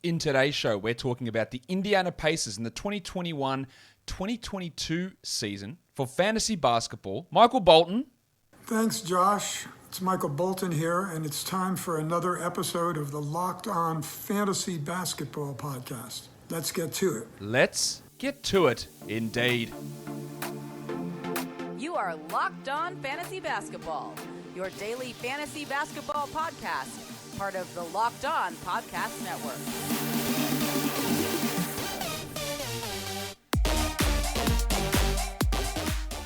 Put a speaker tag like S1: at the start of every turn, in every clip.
S1: In today's show, we're talking about the Indiana Pacers in the 2021-2022 season for fantasy basketball. Michael Bolton.
S2: Thanks, Josh. It's Michael Bolton here, and it's time for another episode of the Locked On Fantasy Basketball Podcast. Let's get to it.
S1: Let's get to it, indeed.
S3: You are Locked On Fantasy Basketball, your daily fantasy basketball podcast, part of the Locked On Podcast Network.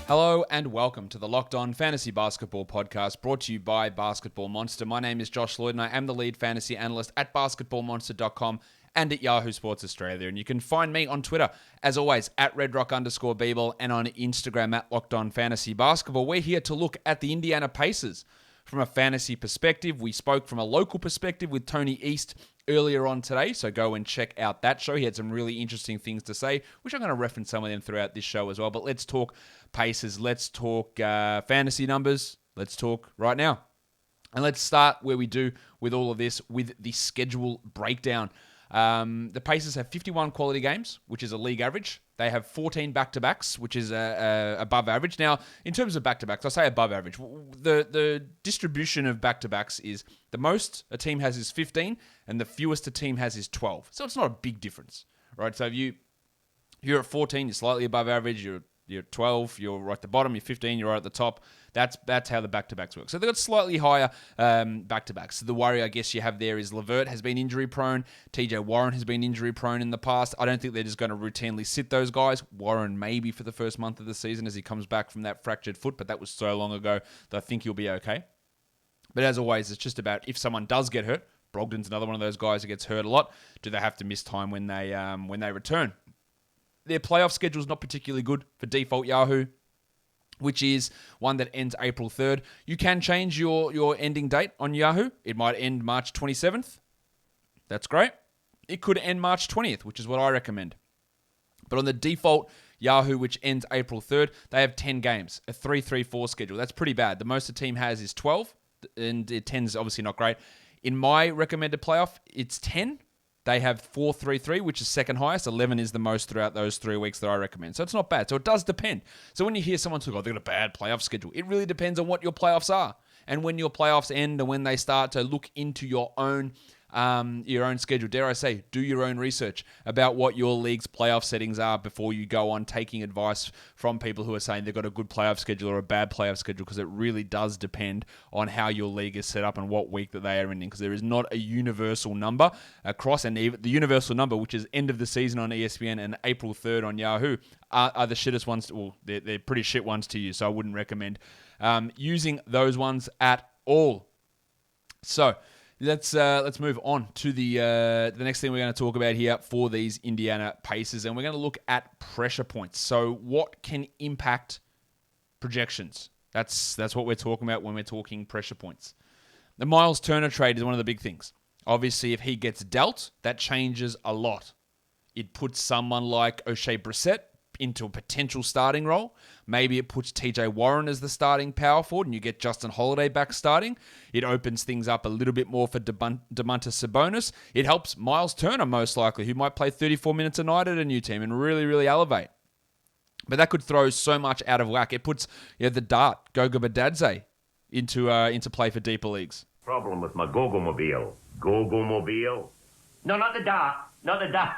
S1: Hello and welcome to the Locked On Fantasy Basketball Podcast, brought to you by Basketball Monster. My name is Josh Lloyd and I am the lead fantasy analyst at basketballmonster.com and at Yahoo Sports Australia. And you can find me on Twitter, as always, at redrock_bball and on Instagram at Locked On Fantasy Basketball. We're here to look at the Indiana Pacers from a fantasy perspective. We spoke from a local perspective with Tony East earlier on today, so go and check out that show. He had some really interesting things to say, which I'm going to reference some of them throughout this show as well. But let's talk Pacers. Let's talk fantasy numbers. Let's talk right now. And let's start where we do with all of this, with the schedule breakdown. The Pacers have 51 quality games, which is a league average. They have 14 back-to-backs, which is above average. Now, in terms of back-to-backs, I say above average. The distribution of back-to-backs is the most a team has is 15, and the fewest a team has is 12. So it's not a big difference, right? So if you're at 14, you're slightly above average. You're 12, you're right at the bottom. You're 15, you're right at the top. That's how the back-to-backs work. So they've got slightly higher back-to-backs. So the worry, I guess, you have there is LeVert has been injury-prone. TJ Warren has been injury-prone in the past. I don't think they're just going to routinely sit those guys. Warren maybe for the first month of the season as he comes back from that fractured foot, but that was so long ago that I think he'll be okay. But as always, it's just about if someone does get hurt. Brogdon's another one of those guys who gets hurt a lot. Do they have to miss time when they return? Their playoff schedule is not particularly good for default Yahoo, which is one that ends April 3rd. You can change your ending date on Yahoo. It might end March 27th. That's great. It could end March 20th, which is what I recommend. But on the default Yahoo, which ends April 3rd, they have 10 games, a 3-3-4 schedule. That's pretty bad. The most the team has is 12, and 10 is obviously not great. In my recommended playoff, it's 10. They have 4-3-3, which is second highest. 11 is the most throughout those 3 weeks that I recommend. So it's not bad. So it does depend. So when you hear someone talk, they've got a bad playoff schedule, it really depends on what your playoffs are and when your playoffs end and when they start to look into your own schedule. Dare I say, do your own research about what your league's playoff settings are before you go on taking advice from people who are saying they've got a good playoff schedule or a bad playoff schedule, because it really does depend on how your league is set up and what week that they are in, because there is not a universal number across, and even the universal number, which is end of the season on ESPN and April 3rd on Yahoo, are the shittest ones. Well, they're pretty shit ones to use, so I wouldn't recommend using those ones at all. So Let's move on to the next thing we're going to talk about here for these Indiana Pacers, and we're going to look at pressure points. So what can impact projections? That's what we're talking about when we're talking pressure points. The Myles Turner trade is one of the big things. Obviously, if he gets dealt, that changes a lot. It puts someone like O'Shea Brissett into a potential starting role. Maybe it puts TJ Warren as the starting power forward and you get Justin Holiday back starting. It opens things up a little bit more for Domantas Sabonis. It helps Myles Turner, most likely, who might play 34 minutes a night at a new team and really, really elevate. But that could throw so much out of whack. It puts the dart, Goga Badadze, into play for deeper leagues.
S4: Problem with my Gogo-mobile. Gogo-mobile? No, not the dart. Not the dart.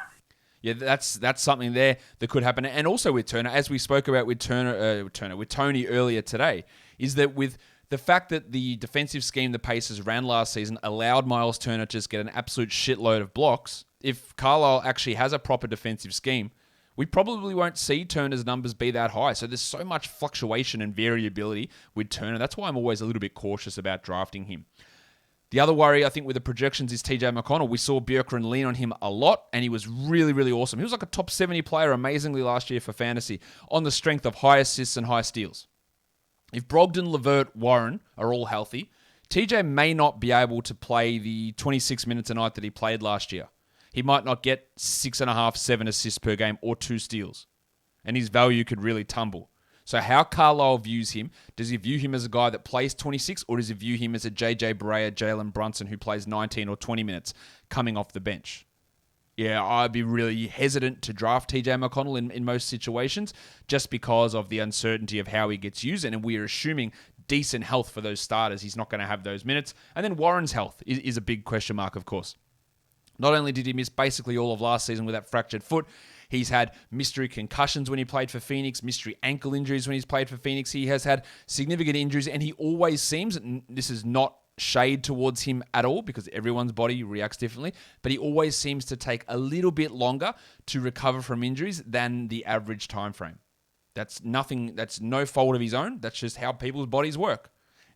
S1: Yeah, that's something there that could happen. And also with Turner, as we spoke about with Tony earlier today, is that with the fact that the defensive scheme the Pacers ran last season allowed Myles Turner to just get an absolute shitload of blocks, if Carlisle actually has a proper defensive scheme, we probably won't see Turner's numbers be that high. So there's so much fluctuation and variability with Turner. That's why I'm always a little bit cautious about drafting him. The other worry, I think, with the projections is TJ McConnell. We saw Bjorkgren lean on him a lot, and he was really, really awesome. He was like a top 70 player amazingly last year for fantasy on the strength of high assists and high steals. If Brogdon, LeVert, Warren are all healthy, TJ may not be able to play the 26 minutes a night that he played last year. He might not get 6.5, 7 assists per game or 2 steals, and his value could really tumble. So how Carlisle views him, does he view him as a guy that plays 26, or does he view him as a JJ Barea, Jalen Brunson who plays 19 or 20 minutes coming off the bench? yeah, I'd be really hesitant to draft TJ McConnell in most situations just because of the uncertainty of how he gets used. And we're assuming decent health for those starters. He's not going to have those minutes. And then Warren's health is a big question mark, of course. Not only did he miss basically all of last season with that fractured foot, he's had mystery concussions when he played for Phoenix, mystery ankle injuries when he's played for Phoenix. He has had significant injuries, and he always seems, and this is not shade towards him at all because everyone's body reacts differently, but he always seems to take a little bit longer to recover from injuries than the average time frame. That's no fault of his own. That's just how people's bodies work.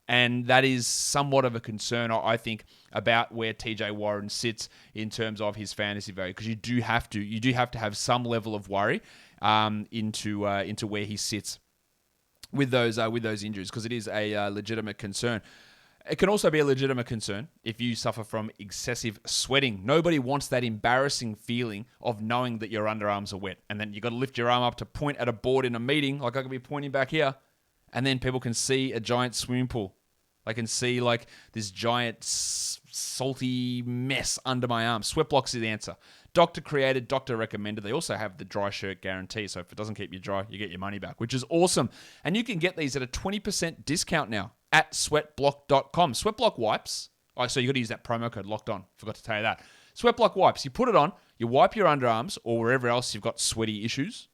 S1: And that is somewhat of a concern, I think, about where TJ Warren sits in terms of his fantasy value, because you do have to have some level of worry into where he sits with those injuries, because it is a legitimate concern. It can also be a legitimate concern if you suffer from excessive sweating. Nobody wants that embarrassing feeling of knowing that your underarms are wet, and then you got to lift your arm up to point at a board in a meeting, like I could be pointing back here. And then people can see a giant swimming pool. They can see like this giant salty mess under my arm. Sweat blocks is the answer. Doctor created, doctor recommended. They also have the dry shirt guarantee. So if it doesn't keep you dry, you get your money back, which is awesome. And you can get these at a 20% discount now at sweatblock.com. Sweatblock wipes. Oh, so you got to use that promo code locked on. Forgot to tell you that. Sweatblock wipes. You put it on, you wipe your underarms or wherever else you've got sweaty issues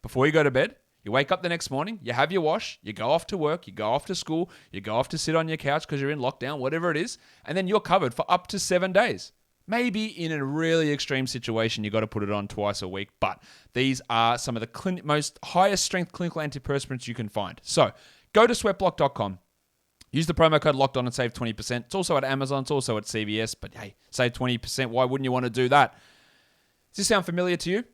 S1: before you go to bed. You wake up the next morning, you have your wash, you go off to work, you go off to school, you go off to sit on your couch because you're in lockdown, whatever it is, and then you're covered for up to 7 days. Maybe in a really extreme situation, you got to put it on twice a week, but these are some of the most highest strength clinical antiperspirants you can find. So go to sweatblock.com, use the promo code locked on and save 20%. It's also at Amazon, it's also at CVS, but hey, save 20%. Why wouldn't you want to do that? Does this sound familiar to you?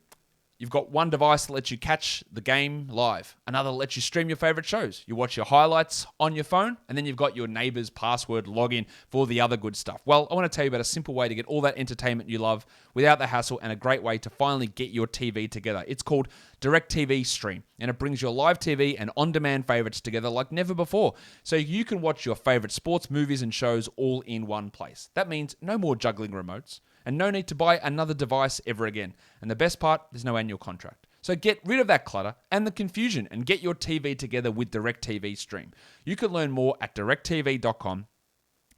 S1: You've got one device that lets you catch the game live. Another that lets you stream your favorite shows. You watch your highlights on your phone, and then you've got your neighbor's password login for all the other good stuff. Well, I want to tell you about a simple way to get all that entertainment you love without the hassle, and a great way to finally get your TV together. It's called DirecTV Stream, and it brings your live TV and on-demand favorites together like never before. So you can watch your favorite sports, movies, and shows all in one place. That means no more juggling remotes, and no need to buy another device ever again. And the best part, there's no annual contract. So get rid of that clutter and the confusion and get your TV together with DirecTV Stream. You can learn more at directtv.com.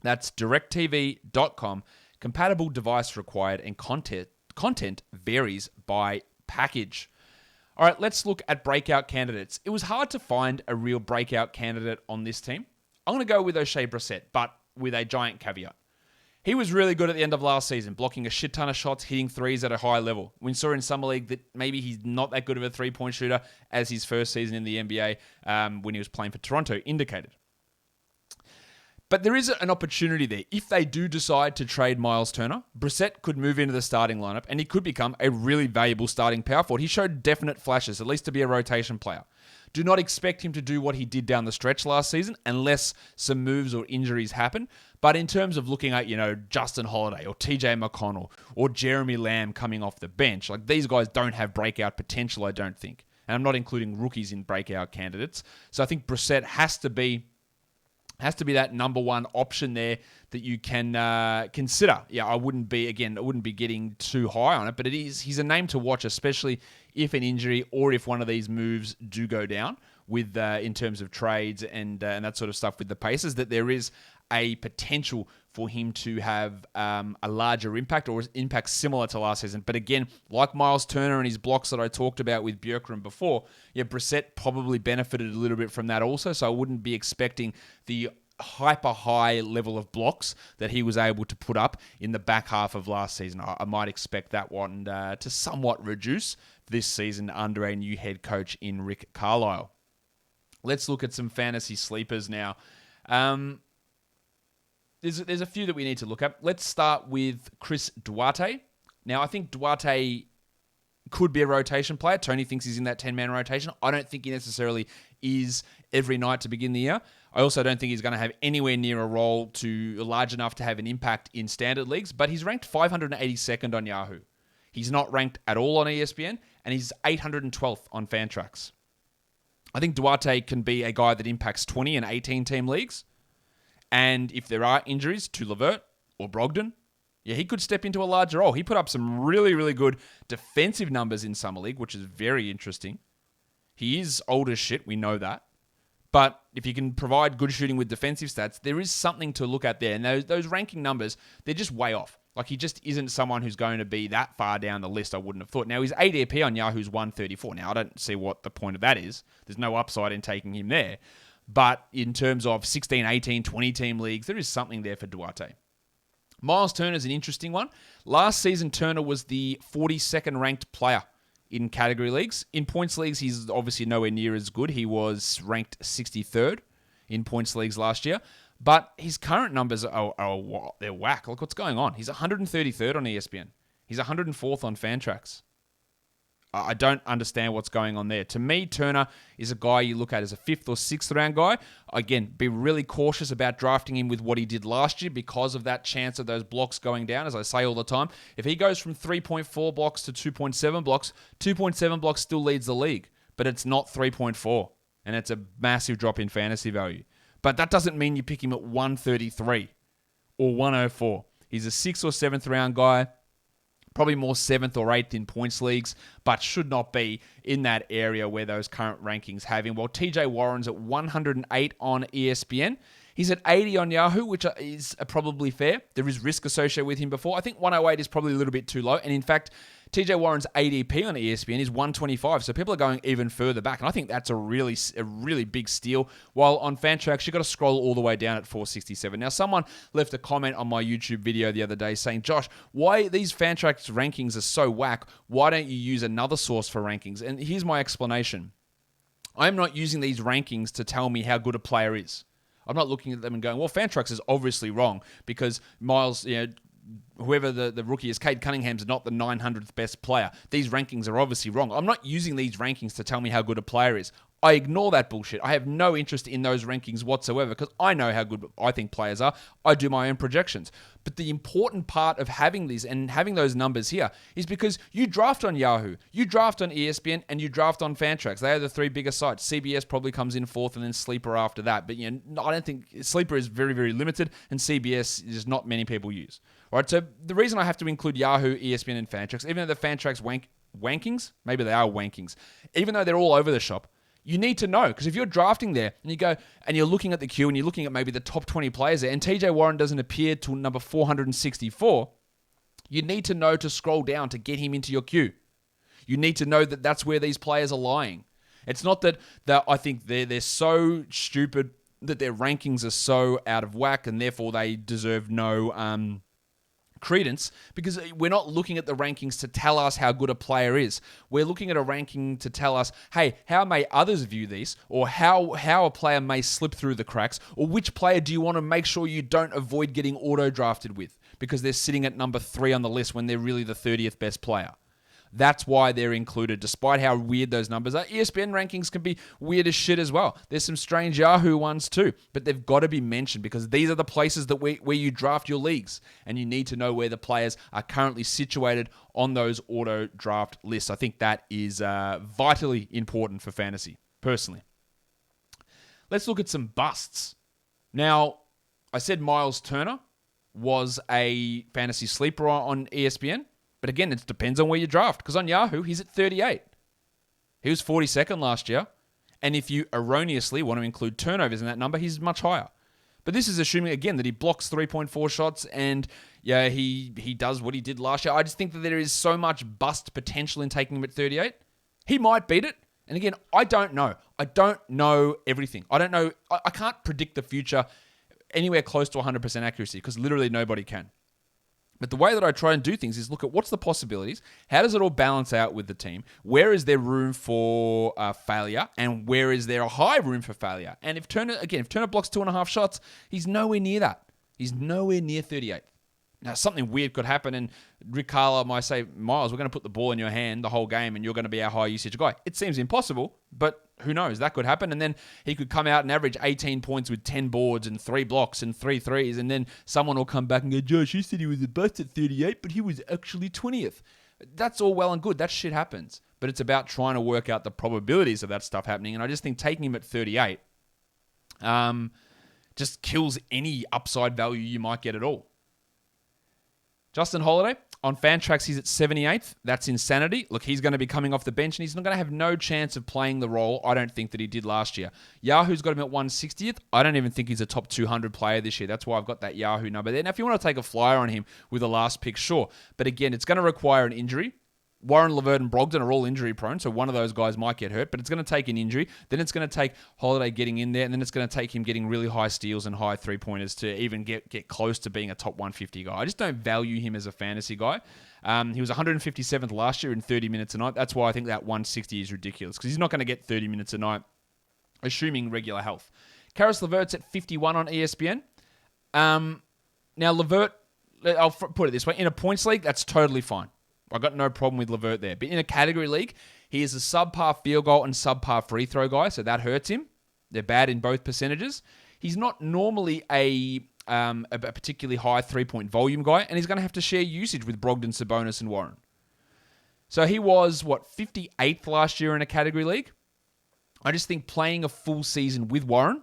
S1: That's directtv.com. Compatible device required, and content varies by package. All right, let's look at breakout candidates. It was hard to find a real breakout candidate on this team. I'm going to go with O'Shea Brissett, but with a giant caveat. He was really good at the end of last season, blocking a shit ton of shots, hitting threes at a high level. We saw in Summer League that maybe he's not that good of a three-point shooter as his first season in the NBA when he was playing for Toronto indicated. But there is an opportunity there. If they do decide to trade Myles Turner, Brissett could move into the starting lineup and he could become a really valuable starting power forward. He showed definite flashes, at least to be a rotation player. Do not expect him to do what he did down the stretch last season unless some moves or injuries happen. But in terms of looking at, Justin Holiday or TJ McConnell or Jeremy Lamb coming off the bench, like these guys don't have breakout potential, I don't think. And I'm not including rookies in breakout candidates. So I think Brissett has to be that number one option there that you can consider. Yeah, I wouldn't be getting too high on it, but he's a name to watch, especially if an injury or if one of these moves do go down with in terms of trades and that sort of stuff with the Pacers, that there is a potential for him to have a larger impact or impact similar to last season. But again, like Myles Turner and his blocks that I talked about with Bjorkgren before, Brissett probably benefited a little bit from that also, so I wouldn't be expecting the hyper high level of blocks that he was able to put up in the back half of last season. I might expect that one to somewhat reduce this season under a new head coach in Rick Carlisle. Let's look at some fantasy sleepers now. There's a few that we need to look at. Let's start with Chris Duarte. Now, I think Duarte could be a rotation player. Tony thinks he's in that 10-man rotation. I don't think he necessarily is every night to begin the year. I also don't think he's going to have anywhere near a role large enough to have an impact in standard leagues, but he's ranked 582nd on Yahoo. He's not ranked at all on ESPN, and he's 812th on Fantrax. I think Duarte can be a guy that impacts 20 and 18-team leagues. And if there are injuries to LeVert or Brogdon Yeah, he could step into a larger role. He put up some really, really good defensive numbers in Summer League, which is very interesting. He is old as shit, we know that. But if you can provide good shooting with defensive stats, there is something to look at there. And those ranking numbers, they're just way off. Like, he just isn't someone who's going to be that far down the list, I wouldn't have thought. Now, his ADP on Yahoo's 134. Now, I don't see what the point of that is. There's no upside in taking him there. But in terms of 16, 18, 20-team leagues, there is something there for Duarte. Myles Turner is an interesting one. Last season, Turner was the 42nd ranked player in category leagues. In points leagues, he's obviously nowhere near as good. He was ranked 63rd in points leagues last year. But his current numbers they're whack. Look what's going on. He's 133rd on ESPN. He's 104th on Fantrax. I don't understand what's going on there. To me, Turner is a guy you look at as a 5th or 6th round guy. Again, be really cautious about drafting him with what he did last year because of that chance of those blocks going down, as I say all the time. If he goes from 3.4 blocks to 2.7 blocks, 2.7 blocks still leads the league, but it's not 3.4, and it's a massive drop in fantasy value. But that doesn't mean you pick him at 133 or 104. He's a 6th or 7th round guy, probably more 7th or 8th in points leagues, but should not be in that area where those current rankings have him. Well, TJ Warren's at 108 on ESPN. He's at 80 on Yahoo, which is probably fair. There is risk associated with him before. I think 108 is probably a little bit too low. And in fact, TJ Warren's ADP on ESPN is 125. So people are going even further back. And I think that's a really big steal. While on Fantrax, you've got to scroll all the way down at 467. Now, someone left a comment on my YouTube video the other day saying, Josh, why these Fantrax rankings are so whack? Why don't you use another source for rankings? And here's my explanation. I'm not using these rankings to tell me how good a player is. I'm not looking at them and going, well, Fantrax is obviously wrong because Myles, whoever the rookie is, Cade Cunningham's not the 900th best player. These rankings are obviously wrong. I'm not using these rankings to tell me how good a player is. I ignore that bullshit. I have no interest in those rankings whatsoever because I know how good I think players are. I do my own projections. But the important part of having these and having those numbers here is because you draft on Yahoo, you draft on ESPN, and you draft on Fantrax. They are the three biggest sites. CBS probably comes in 4th and then Sleeper after that. But I don't think Sleeper is very, very limited and CBS is not many people use. All right, so the reason I have to include Yahoo, ESPN, and Fantrax, even though the Fantrax wankings, maybe they are wankings, even though they're all over the shop, you need to know, because if you're drafting there and you go and you're looking at the queue and you're looking at maybe the top 20 players there and TJ Warren doesn't appear till number 464, you need to know to scroll down to get him into your queue. You need to know that that's where these players are lying. It's not that I think they're so stupid that their rankings are so out of whack and therefore they deserve no credence, because we're not looking at the rankings to tell us how good a player is. We're looking at a ranking to tell us, hey, how may others view these, or how a player may slip through the cracks, or which player do you want to make sure you don't avoid getting auto-drafted with because they're sitting at number 3 on the list when they're really the 30th best player. That's why they're included, despite how weird those numbers are. ESPN rankings can be weird as shit as well. There's some strange Yahoo ones too, but they've got to be mentioned because these are the places that where you draft your leagues, and you need to know where the players are currently situated on those auto draft lists. I think that is vitally important for fantasy, personally. Let's look at some busts. Now, I said Myles Turner was a fantasy sleeper on ESPN. But again, it depends on where you draft. Because on Yahoo, he's at 38. He was 42nd last year. And if you erroneously want to include turnovers in that number, he's much higher. But this is assuming, again, that he blocks 3.4 shots and he does what he did last year. I just think that there is so much bust potential in taking him at 38. He might beat it. And again, I don't know. I don't know everything. I don't know. I can't predict the future anywhere close to 100% accuracy because literally nobody can. But the way that I try and do things is look at what's the possibilities, how does it all balance out with the team, where is there room for failure, and where is there a high room for failure. And if Turner blocks 2.5 shots, he's nowhere near that. He's nowhere near 38. Now, something weird could happen, and Rick Carlisle might say, Myles, we're going to put the ball in your hand the whole game, and you're going to be our high usage guy. It seems impossible, but who knows? That could happen, and then he could come out and average 18 points with 10 boards and 3 blocks and 3 threes, and then someone will come back and go, Josh, you said he was a bust at 38, but he was actually 20th. That's all well and good. That shit happens. But it's about trying to work out the probabilities of that stuff happening, and I just think taking him at 38 just kills any upside value you might get at all. Justin Holiday, on Fantrax, he's at 78th. That's insanity. Look, he's going to be coming off the bench, and he's not going to have no chance of playing the role, I don't think, that he did last year. Yahoo's got him at 160th. I don't even think he's a top 200 player this year. That's why I've got that Yahoo number there. Now, if you want to take a flyer on him with a last pick, sure. But again, it's going to require an injury. Warren, LeVert, and Brogdon are all injury prone, so one of those guys might get hurt, but it's going to take an injury. Then it's going to take Holiday getting in there, and then it's going to take him getting really high steals and high three-pointers to even get close to being a top 150 guy. I just don't value him as a fantasy guy. He was 157th last year in 30 minutes a night. That's why I think that 160 is ridiculous, because he's not going to get 30 minutes a night, assuming regular health. Caris LeVert's at 51 on ESPN. Now, LeVert, I'll put it this way, in a points league, that's totally fine. I've got no problem with LeVert there. But in a category league, he is a subpar field goal and subpar free throw guy, so that hurts him. They're bad in both percentages. He's not normally a particularly high three-point volume guy, and he's going to have to share usage with Brogdon, Sabonis, and Warren. So he was, 58th last year in a category league? I just think playing a full season with Warren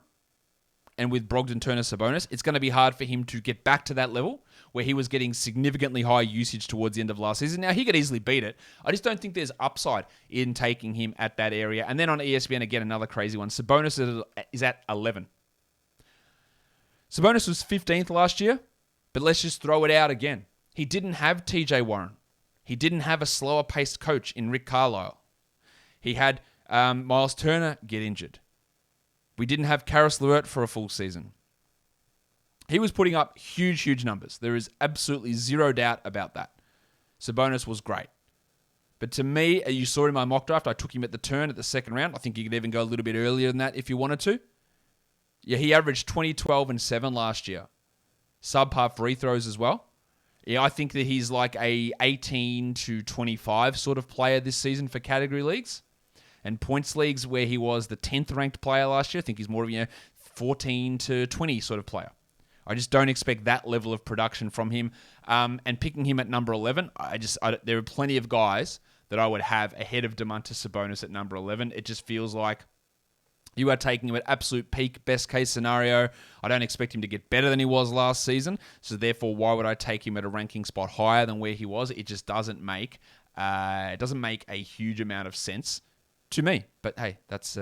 S1: and with Brogdon, Turner, Sabonis, it's going to be hard for him to get back to that level where he was getting significantly high usage towards the end of last season. Now, he could easily beat it. I just don't think there's upside in taking him at that area. And then on ESPN, again, another crazy one. Sabonis is at 11. Sabonis was 15th last year, but let's just throw it out again. He didn't have TJ Warren. He didn't have a slower-paced coach in Rick Carlisle. He had Myles Turner get injured. We didn't have Caris LeVert for a full season. He was putting up huge, huge numbers. There is absolutely zero doubt about that. Sabonis was great. But to me, you saw in my mock draft, I took him at the turn at the second round. I think you could even go a little bit earlier than that if you wanted to. Yeah, he averaged 20, 12, and 7 last year. Subpar free throws as well. Yeah, I think that he's like a 18 to 25 sort of player this season for category leagues. And points leagues where he was the 10th ranked player last year, I think he's more of a 14 to 20 sort of player. I just don't expect that level of production from him. And picking him at number 11, there are plenty of guys that I would have ahead of Domantas Sabonis at number 11. It just feels like you are taking him at absolute peak, best case scenario. I don't expect him to get better than he was last season. So therefore, why would I take him at a ranking spot higher than where he was? It just doesn't make a huge amount of sense to me. But hey, that's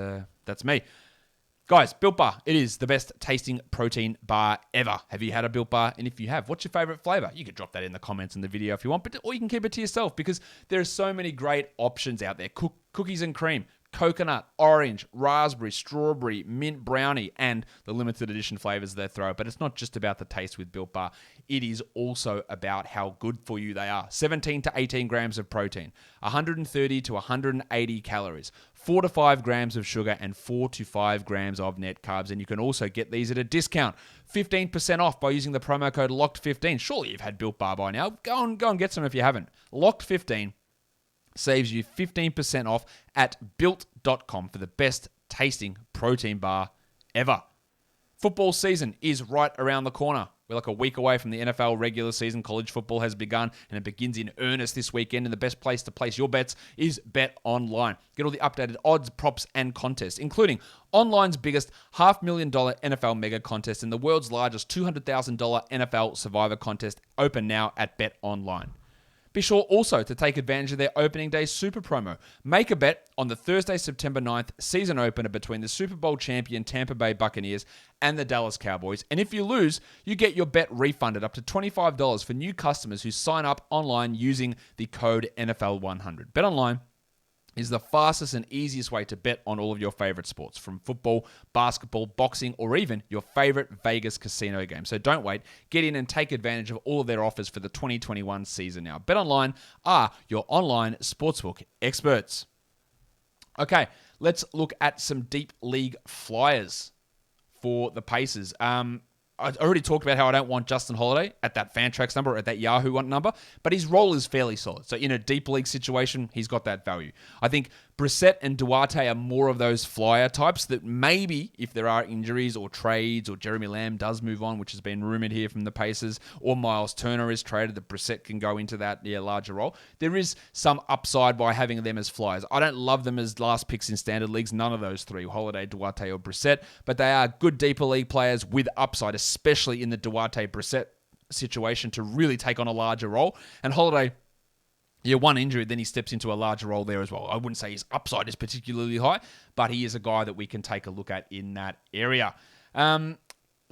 S1: me. Guys, Built Bar, it is the best tasting protein bar ever. Have you had a Built Bar? And if you have, what's your favorite flavor? You can drop that in the comments in the video if you want, or you can keep it to yourself because there are so many great options out there. Cookies and cream, coconut, orange, raspberry, strawberry, mint brownie, and the limited edition flavors they throw. But it's not just about the taste with Built Bar. It is also about how good for you they are. 17 to 18 grams of protein, 130 to 180 calories, 4 to 5 grams of sugar, and 4 to 5 grams of net carbs. And you can also get these at a discount. 15% off by using the promo code LOCKED15. Surely you've had Built Bar by now. Go and get some if you haven't. LOCKED15 saves you 15% off at built.com for the best tasting protein bar ever. Football season is right around the corner. We're like a week away from the NFL regular season. College football has begun, and it begins in earnest this weekend. And the best place to place your bets is Bet Online. Get all the updated odds, props, and contests, including online's biggest $500,000 NFL mega contest and the world's largest $200,000 NFL Survivor contest, open now at Bet Online. Be sure also to take advantage of their opening day super promo. Make a bet on the Thursday, September 9th season opener between the Super Bowl champion Tampa Bay Buccaneers and the Dallas Cowboys. And if you lose, you get your bet refunded up to $25 for new customers who sign up online using the code NFL100. Bet Online is the fastest and easiest way to bet on all of your favorite sports, from football, basketball, boxing, or even your favorite Vegas casino game. So don't wait. Get in and take advantage of all of their offers for the 2021 season now. BetOnline are your online sportsbook experts. Okay, let's look at some deep league flyers for the Pacers. I already talked about how I don't want Justin Holiday at that Fantrax number or at that Yahoo number, but his role is fairly solid. So in a deep league situation, he's got that value. I think Brissett and Duarte are more of those flyer types that maybe if there are injuries or trades or Jeremy Lamb does move on, which has been rumored here from the Pacers, or Myles Turner is traded, that Brissett can go into that larger role. There is some upside by having them as flyers. I don't love them as last picks in standard leagues, none of those three, Holiday, Duarte, or Brissett, but they are good deeper league players with upside, especially in the Duarte-Brissett situation to really take on a larger role. And Holiday, one injury, then he steps into a larger role there as well. I wouldn't say his upside is particularly high, but he is a guy that we can take a look at in that area.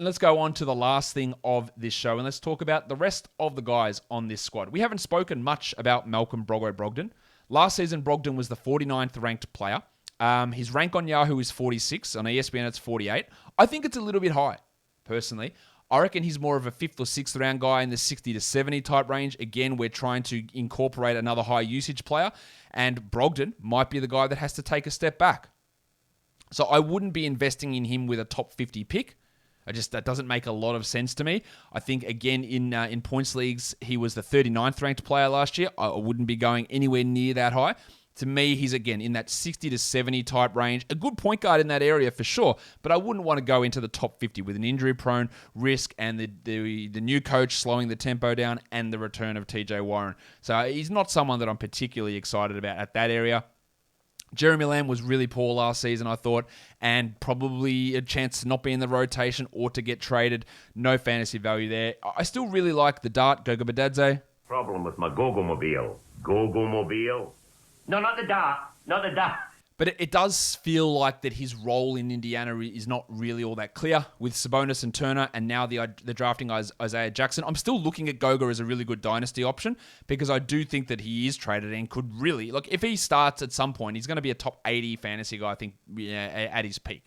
S1: Let's go on to the last thing of this show, and let's talk about the rest of the guys on this squad. We haven't spoken much about Malcolm Brogdon. Last season, Brogdon was the 49th ranked player. His rank on Yahoo is 46. On ESPN, it's 48. I think it's a little bit high, personally. I reckon he's more of a 5th or 6th round guy in the 60 to 70 type range. Again, we're trying to incorporate another high usage player, and Brogdon might be the guy that has to take a step back. So I wouldn't be investing in him with a top 50 pick. That doesn't make a lot of sense to me. I think, again, in points leagues, he was the 39th ranked player last year. I wouldn't be going anywhere near that high. To me, he's, again, in that 60 to 70 type range. A good point guard in that area for sure, but I wouldn't want to go into the top 50 with an injury-prone risk and the new coach slowing the tempo down and the return of TJ Warren. So he's not someone that I'm particularly excited about at that area. Jeremy Lamb was really poor last season, I thought, and probably a chance to not be in the rotation or to get traded. No fantasy value there. I still really like the Dart, Goga Bitadze.
S4: Problem with my Go-Go-Mobile. Go-Go-Mobile? No, not the Dart. Not the Dart.
S1: But it does feel like that his role in Indiana is not really all that clear with Sabonis and Turner, and now the drafting Isaiah Jackson. I'm still looking at Goga as a really good dynasty option because I do think that he is traded and could really... Look, if he starts at some point, he's going to be a top 80 fantasy guy, I think, at his peak.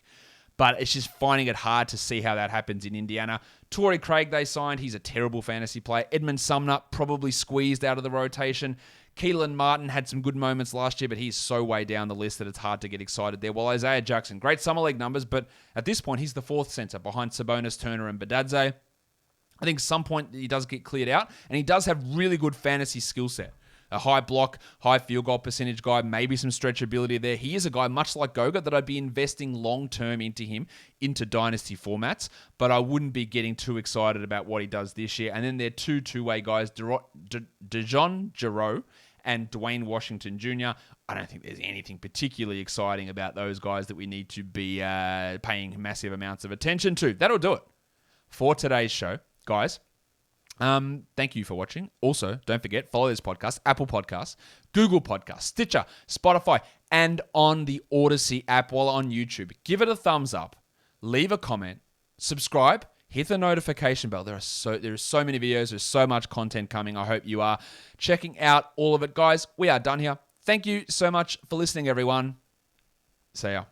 S1: But it's just finding it hard to see how that happens in Indiana. Torrey Craig they signed. He's a terrible fantasy player. Edmund Sumner probably squeezed out of the rotation. Keelan Martin had some good moments last year, but he's so way down the list that it's hard to get excited there. While Isaiah Jackson, great summer league numbers, but at this point, he's the 4th center behind Sabonis, Turner, and Bitadze. I think at some point he does get cleared out, and he does have really good fantasy skill set. A high block, high field goal percentage guy, maybe some stretchability there. He is a guy, much like Goga, that I'd be investing long-term into him, into dynasty formats, but I wouldn't be getting too excited about what he does this year. And then there are two-way guys, DeJon Jarreau and Dwayne Washington Jr. I don't think there's anything particularly exciting about those guys that we need to be paying massive amounts of attention to. That'll do it for today's show, guys. Thank you for watching. Also, don't forget, follow this podcast, Apple Podcasts, Google Podcasts, Stitcher, Spotify, and on the Odyssey app while on YouTube. Give it a thumbs up, leave a comment, subscribe, hit the notification bell. There are so many videos, there's so much content coming. I hope you are checking out all of it. Guys, we are done here. Thank you so much for listening, everyone. See ya.